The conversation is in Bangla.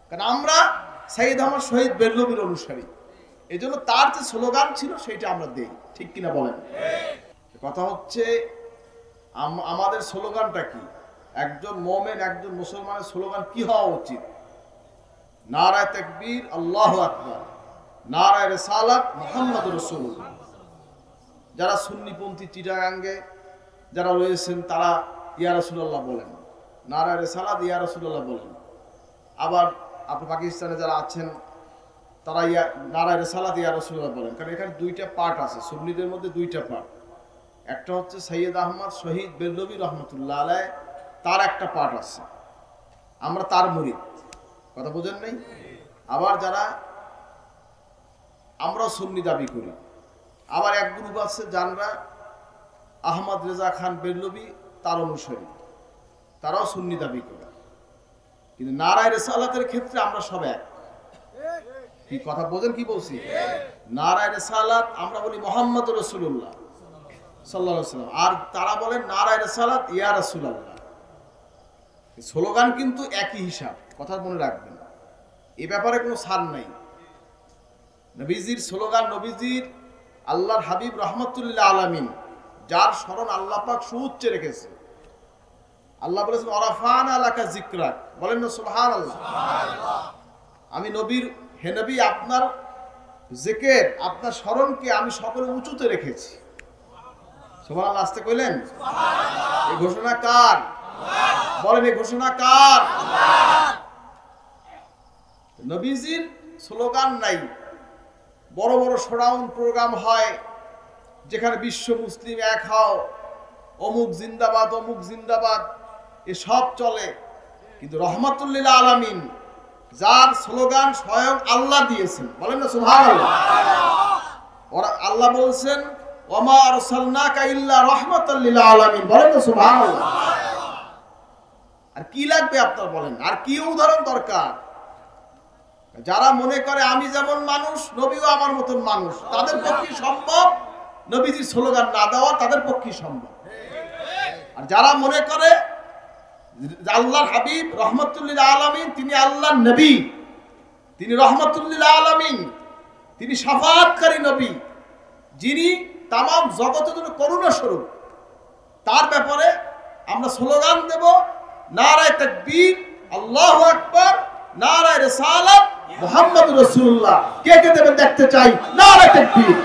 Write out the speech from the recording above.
কারণ আমরা সাইয়েদ আহমদ শহীদ বেরলভীর অনুসারী, এই জন্য তার যে স্লোগান ছিল সেইটা আমরা দেই। ঠিক কিনা বলেন? কথা হচ্ছে আমাদের স্লোগানটা কি? একজন মুমিন, একজন মুসলমানের স্লোগান কি হওয়া উচিত? নারায়ে তাকবীর, আল্লাহু আকবার, নারায়ে রিসালাত, মুহাম্মাদুর রাসূলুল্লাহ। যারা সুন্নিপন্থী চিটাগাঙ্গে যারা রয়েছেন তারা ইয়া রাসূলুল্লাহ বলেন, নারায়ে রিসালাত ইয়া রাসূলুল্লাহ বলেন। আবার আপনি পাকিস্তানে যারা আছেন তারা নারায়ে রিসালাত ইয়া রাসূলুল্লাহ বলেন। কারণ এখানে দুইটা পার্ট আছে, সুন্নিদের মধ্যে দুইটা পার্ট। একটা হচ্ছে সৈয়দ আহমদ শহীদ বেরলভী রহমতুল্লাহ আলাইহ, তার একটা পার্ট আছে, আমরা তার মুরিদ। কথা বোঝেন নাই? আবার যারা আমরা সুন্নি দাবি করি, আবার এক গ্রুপ আছে যারা আহমদ রেজা খান বেরলভী তার অনুসারী, তারাও সুন্নি দাবি করে। কিন্তু নারায়ে রিসালাতের ক্ষেত্রে আমরা সব এক। কি কথা বোঝেন কি বলছি? নারায়ে রিসালাত আমরা বলি মুহাম্মাদুর রাসূলুল্লাহ সাল্লাল্লাহু আলাইহি ওয়াসাল্লাম, আর তারা বলেন নারায়ে রিসালাত ইয়া রাসূলুল্লাহ। স্লোগান কিন্তু একই হিসাব, কথা মনে রাখবেন। এই ব্যাপারে কোনো ছাড় নাই। নবীজির স্লোগান, নবীজির আল্লাহর হাবিব রহমাতুল্লিল আলামিন, যার স্মরণ আল্লাহ পাক সুউচ্চে রেখেছে। আল্লাহ বলেছেন ওয়ারাফানা লাকা যিকরাক, বলেন না সুবহানাল্লাহ। আমি নবীর, হে নবী, আপনার জিকির, আপনার স্মরণকে আমি সকলে উঁচুতে রেখেছি। সুবহানাল্লাহ, আসতে কইলেন? এই ঘোষণা কার? বলেন, এই ঘোষণা কার? নবীজির স্লোগান নাই। বড় বড় শোডাউন প্রোগ্রাম হয় যেখানে বিশ্ব মুসলিম এক হও, অমুক জিন্দাবাদ, অমুক জিন্দাবাদ, এসব চলে। কিন্তু রহমাতুল্লিল আলামিন, যার স্লোগান স্বয়ং আল্লাহ দিয়েছেন, বলেন না সুবহানাল্লাহ। আল্লাহ বলছেন ওয়ামা আরসালনাকা ইল্লা রাহমাতাল লিল আলামিন, বলেন না সুবহানাল্লাহ। আর কি লাগবে আপনার বলেন? আর কি উদাহরণ দরকার? যারা মনে করে আমি যেমন মানুষ, নবীও আমার মতন মানুষ, তাদের পক্ষে সম্ভব নবীজির স্লোগান না দেওয়া, তাদের পক্ষে সম্ভব। আর যারা মনে করে আল্লাহর হাবিব রহমাতুল্লিল আলামিন, তিনি আল্লাহর নবী, তিনি রহমাতুল্লিল আলামিন, তিনি শাফাআতকারী নবী, যিনি তামাম জগতের জন্য করুণা স্বরূপ, তার ব্যাপারে আমরা স্লোগান দেব নারায়ে তাকবীর, আল্লাহু আকবার, নারায়ে রিসালাত, মুহাম্মাদুর রাসূলুল্লাহ। কে কে দেবেন দেখতে চাই? নারায়ে তাকবীর।